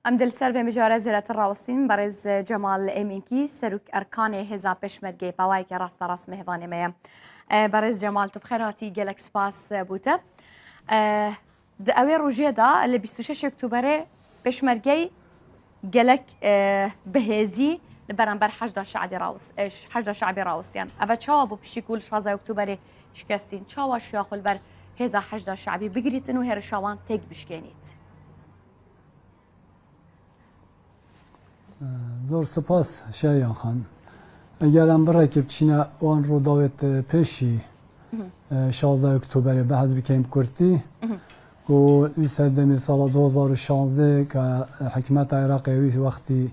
ام دلسر و مجاره زلت الراوسین برز جمال امینکی سرک ارکان هزا پشمرگی باوای که راست مهوانه میم برز جمال تو بخیراتی گلک سپاس بوده د اوی روژه دا اللي 26 اکتوبر پشمرگی گلک بهزی لبرانبر 18 شعبی راوسیان اوه چاوا بو بشیکول 16 اکتوبر شکستین چاوا شیاخل بر هزا 18 شعبی بگریتن و هر شوان تک بشکنید زور سپاس شایان خان اگر هم برای که بچینه وان رو داوت پیشی 16 اکتبر به حزب کم کرتی و لیسه دمی سال 2016 که حکمت عراق وقتی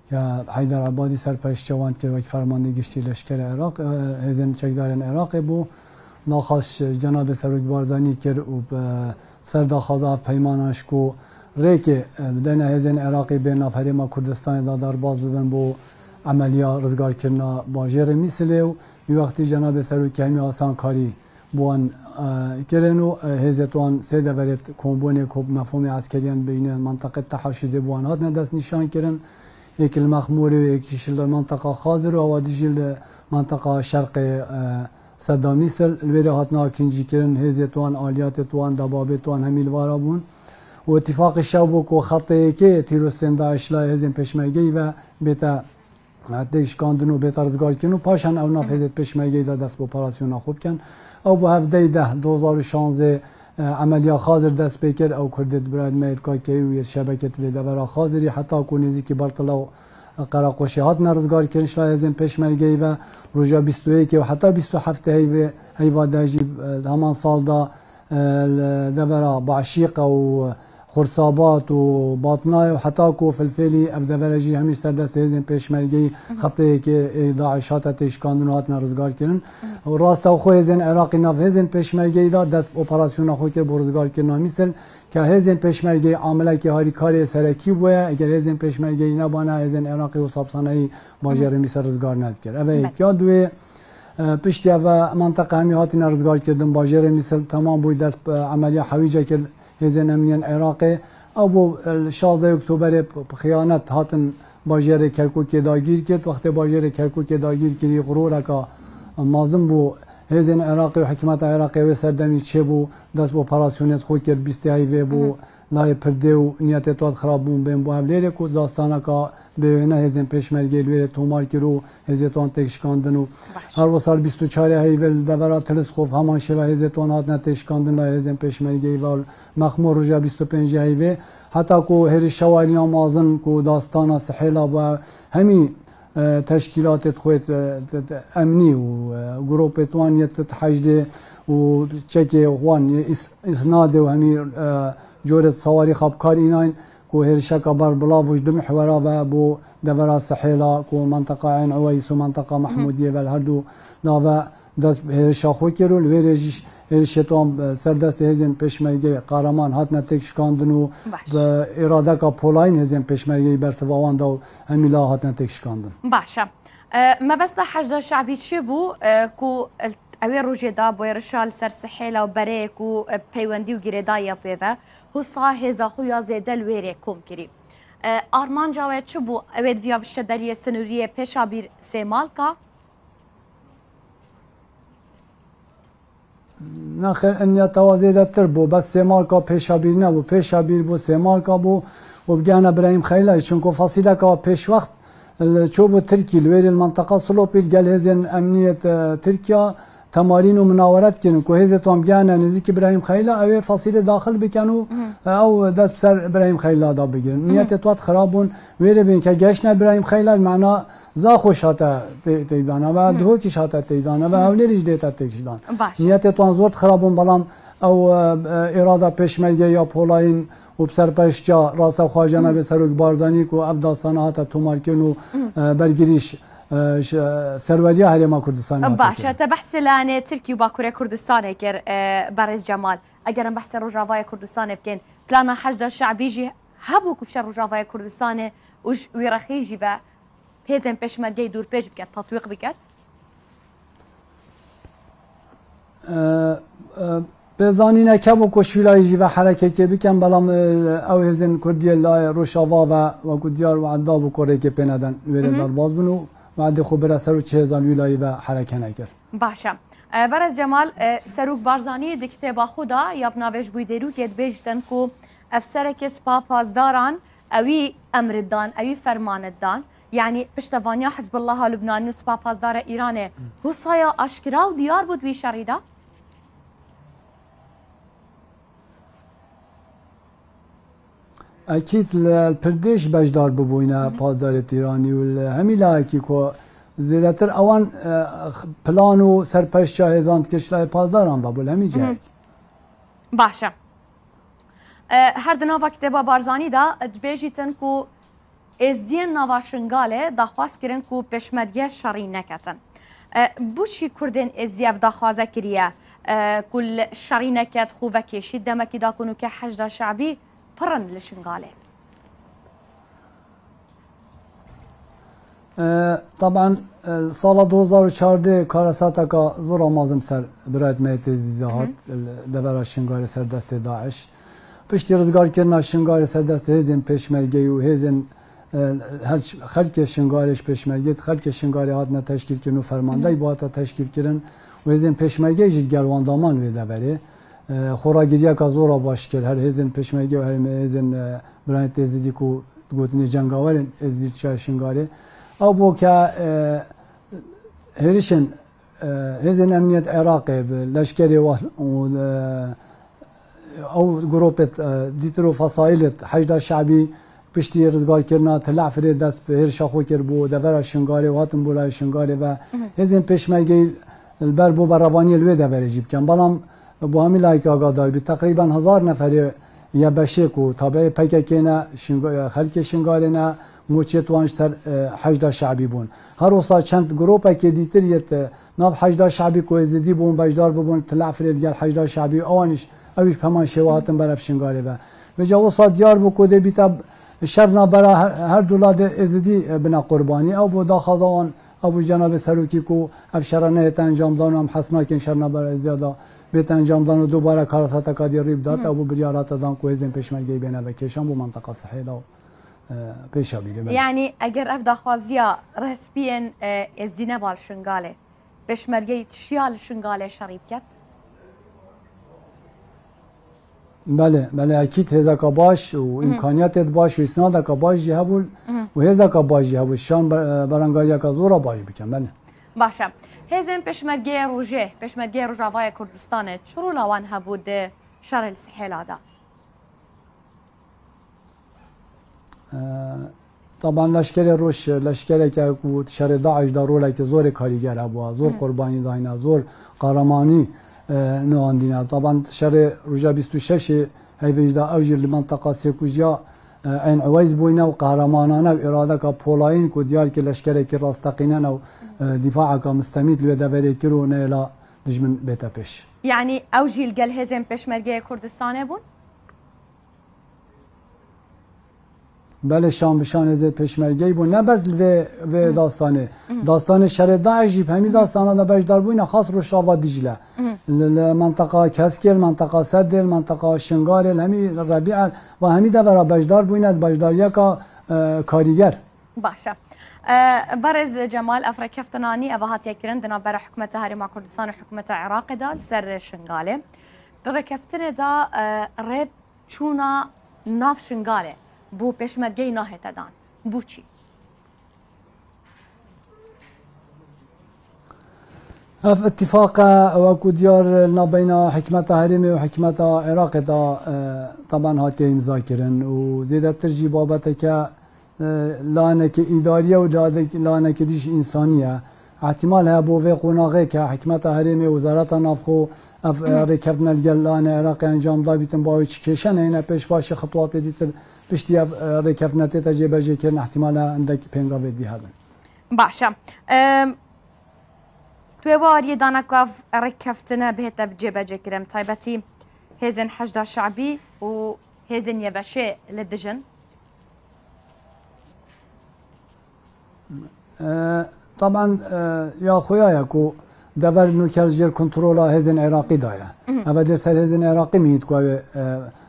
که حیدر عبادی سرپرست جوان کرد و فرمانده گشتی لشکر عراق هزین چکدارن عراق بو ناخواست جناب سروک بارزانی کرد و سرداخوازه پیمانش کو ریکه بدن هزین عراقی بین افریما کردستان دادار باز ببن بو عملیا رزگار کرنا باجر میسله و وقتی جناب سروک همی آسان کاری بوان کرنو هزتوان سه دورت کمبونه کب مفهوم عسکریان بین منطقه تحاشیده بوان هات ندست نشان کرن یک المخموری و یکیش منطقه خازر و آوادیجی منطقه شرق صدامی سل الویره هاتنا کنجی کرن هزتوان آلیات توان دبابه توان همیل وارا بون و اتفاق شوبک و خطه که تیروستن داعش لا هزین پشمرگی و بیتا دیش کاندن و بیتا رزگار کن و پاشن او نافذت پشمرگی دا دست با اپراسیون خوب کن او با هفته 2016 عملیا خازر دست بکر او کردت براد مید که و شبکت ویده برا خازری حتی کنیزی که برطلا قراقوشی هات نرزگار کن شلا هزین پشمرگی و روژا 21 و حتی 27 هیوا داجی همان سال دا دبرا بعشيقه وخرصابات وباطناي وحتى كو فلفلي ابدبرجي همش سدت هزين بيشمرجي خطي كي داعشات تشكاندناتنا رزگار كرن وراست خو هزين عراقي ناف هزين بيشمرجي دا دست اوپراسيون خو كي برزگار كرنا مثل که هزين بيشمرجي عامله كي هاري كاري سركي بويا اگر هزين بيشمرجي نبانا هزين عراقي وصابصاني باجر مثل رزگار ندكر اوه يا دوي پشتی و منطقه همی هاتی نرزگار کردن باجر مثل تمام بود دست عملیه حویجه کرد هزین امنیان عراقی او بو 16 اکتبر خیانت هاتن باجر کرکوک داگیر کرد وقتی باجر کرکوک داگیر کردی غرور که مازم بو هزین عراقی و حکمت عراقی و سردمی چه بو دست بو اپراسیونت خود کرد 20 هیوه بو لای پرده و نیت توات خراب بون بین بو هفلیره که داستانه که به نه هزین پشمرگی لویر تومار کرو هزیتوان تکشکاندن و هر وسال 24 هیول دورا تلسکوف همان شبه هزیتوان هات نتکشکاندن لا هزین پشمرگی و مخمور روژا 25 هیوه حتی که هر شوالی مازن که داستان سحیلا با همی تشکیلات خویت امنی و گروپ توانیت تحجده و چک وان اسناد و همی جورت سواری خبکار ایناین کو هرشکا بر بلا وجد محورا و بو دورا سحیلا کو منطقه عین عویس و منطقه محمودیه و هر دو ناوا دست هرشا خو کرو لویرجیش هرشتوان سردست هزین پشمرگی قهرمان هات نتکشکاندن و به اراده کا پولاین هزین پشمرگی برسوان دو همیلا هات نتکشکاندن باشه ما بس ده حجده شعبی چی بو کو اوی روژه دا بویرشال سر سحیلا و بریک و پیوندی و گیردایا پیوه حسا هزا خویا زیده لویره کم کری آرمان جاوه چه بو اوید ویا بشدریه سنوریه پیشا بیر سیمال که؟ نخیر انیا توازیده تر بو بس سیمال که پیشا بیر نبو پیشا بیر بو سیمال که بو و بگیان ابراهیم خیلی چونکو فاصله که پیش وقت چوبو ترکی لویر المنطقه سلوپیل گل هزین امنیت ترکیا تمارين ومناورات كانوا كوهزة تومجانا نزيك إبراهيم خيلا أو فصيلة داخل بكانوا أو داس بسر إبراهيم خيلا دا بيجرن نيات توات خرابون وير بين كجاشنا إبراهيم خيلا معنا زاخو شاتا تيدانا بعد هو كي شاتا تيدانا بعد أولي رجديتا تيجدان نيات توان زورت خرابون بلام أو إرادة بيشمرجة يا بولاين وبسر پرشجا راسا خواجانا بسروک بارزانی کو ابداستانات تومارکن و برگریش سروری هرما کردستان باشه تبحث لانه ترکی و باکوره کردستان کر برز جمال اگر بحث روجاوای کردستان بکن پلان حشد شعبی جی هبو کچه روجاوای کردستان وش ویرخیجی و هزن پشمرگی دور پیش بکت تطویق بکت بزانین که با کشیلایی و حرکت که بکن بلام او هزین کردی لای روشاوا و کدیار و عدا و کره که پیندن ویره دار باز بنو و عده خوب برسر و 4000 ویلایی و حرکت نکرد. باشه. برز جمال سروک بارزانی دکته با خدا یا بناوش بویدرو که بیشتن کو افسر که سپا پاسداران اوی امردان اوی فرماندان يعني پشتوانیا حزب الله لبنان و سپا پاسدار ایرانه هو سایا اشکرا و دیار بود وی شریده؟ اكيد البرديش بجدار ببوينا پاسدارت ایرانی و همین لاکی که زیادتر اوان پلانو سرپرست هزاند کشلای پاسداران بابول همین جایی. باشه. هر دنا وقت با بارزانی دا دبیجیتن کو ازدین نواشنگاله دخواست کردن کو پشمرگی شرعی نکتن. بوشی کردن ازدیف دخوازه کریه کل شرعی نکت خوبه کشید دمکی دا کنو که حشد شعبی پرن لشنگاله. طبعا سال 2014 کارساتا که زور مازم سر برایت میت زیاد دبر شنگال سر دست داعش پشتی روزگار کردن شنگال سر دست هزین پشمرگی و هزین هر خلک شنگالش پشمرگی خلک شنگالی هات نه تشکیل کردن و فرمانده با تا تشکیل کردن و هزین پشمرگی جد گروان دامان وی دبره خوراگیری که زورا باش کرد هر هزین پشمرگی و هر هزین برایت زیدی کو گوتنی جنگاور زید شای شنگالی او بو که هرشن هزین امنیت عراقی لشکری و او گروپت دیترو فصائلت حشد شعبی پشتی رزگار کرنا طلع فرید دست به هر شاخو کر بو دبر شنگاری و هاتم بولای شنگاری و هزین پشمرگی البر بو بروانی الوی دبر جیب کن بلام بو همی لایک آگادار بی تقریبا 1000 نفر یا بشک و تابع پککینا خلک شنگاری نه موچیت وانش سر حشد شعبی بون هر وصا چند گروپا که دیتر یت ناب حشد شعبی کو زدی بون بجدار بون طلع فرید گل حشد شعبی اوانش اویش پمان شواتن برف شنگاری و جا وصا دیار بو کو بیتا شرنا برا هر دولاد ازدی بنا قربانی او بو داخلان ابو جناب سروکی کو افشرانه انجام دان هم حسنا کن شرنا برا زیاده بیت انجام دان و دوباره کارساتا کادی ریب داد ابو بریارات دان کو ازن پشمرگی بینه و کشان بو منطقه صحیلا پیش بیده یعنی اگر اف داخوازیا رسبین ازدینه بال شنگاله پشمرگی تشیال شنگاله شریب کت بله بله اكيد هذاك باش وامكانيات باش واسنادك باش جهبول وهذاك باش جهبول شان برانگاريا كزورا باش بكن بله باشه هزم پشمرگی روجه پشمرگی روجاوای کردستان چرو لوان هبود شر السحيل هذا طبعا لشکر روش لشکر که شر داعش دارولا که زور کاریگر ابو زور قربانی داینا زور قهرمانی نواندینا طبعا شر رجا 26 هی وجدا اوجر لمنطقه سیکوجیا عین عویز بوینا و قهرمانانه و اراده که پولاین کو دیال که لشکر که راستقینه و دفاع که مستمید لو دبری کرو نیلا دجمن بیت پیش یعنی اوجیل گل هزم پشمرگی کردستان بون بله شام بشان از پشمرگی بو نه بس و داستانه داستان شر داعش همین داستانا دا بجدار بوینا خاص رو شاوا دیجله منطقه کسکل منطقه سدل منطقه شنگار همین ربیع و همین دا برا بجدار بوینا بجداریا کا کاریگر باشه برز جمال افرکفتنانی اوهات یکرن دنا برا حکومت هرم کردستان و حکومت عراق دال سر شنگاله رکفتن دا رب چونا ناف شنگاله بو پشمرگی ناهت دان بو چی؟ اف اتفاق وكو ديار بين حكمة هرمي وحكمة عراق دا طبعا هاتي مذاكرن وزيادة ترجي بابتك لانك إدارية ولانك ديش إنسانية احتمال بو في قناغي كحكمة هرمي وزارة نافخو اف ركبنا الجلان عراقي انجام دا بيتن باوي كيشن هنا پیش باش خطوات ديتر پشتی رکفتنه تجربه جکن احتمال عندك پنگا بدی هدن. باشه. توی باری دانکاف رکفتنه بهت بجبه جکرم طیبتی هزن حشد شعبی و هزن یبشه لدجن. طبعا يا خويا ياكو دور نوکر جر کنترل هزین عراقی دایا اما در سر هزین عراقی میید که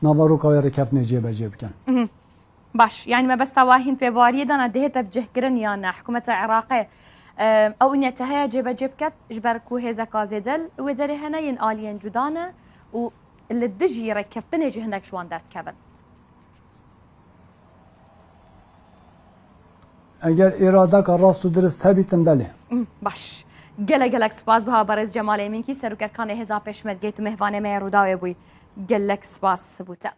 نابارو که رکف نجیب جیب کن باش يعني ما بس تواهين في بارية دانا دهتا بجهكرن يانا حكومة العراق او ان يتهيا جيب كت جبركو هيزا كازيدل ودري هنا ين آليين جدانا و اللي الدجي ركفتن يجي هناك شوان دارت كبن اگر اراده که راست و درست هبیتن بله باش گلک سپاس بها برز جمال امینکی سروکرکان هزا پشمرگیت و مهوانه مهروداوی بوی گلک سپاس بوده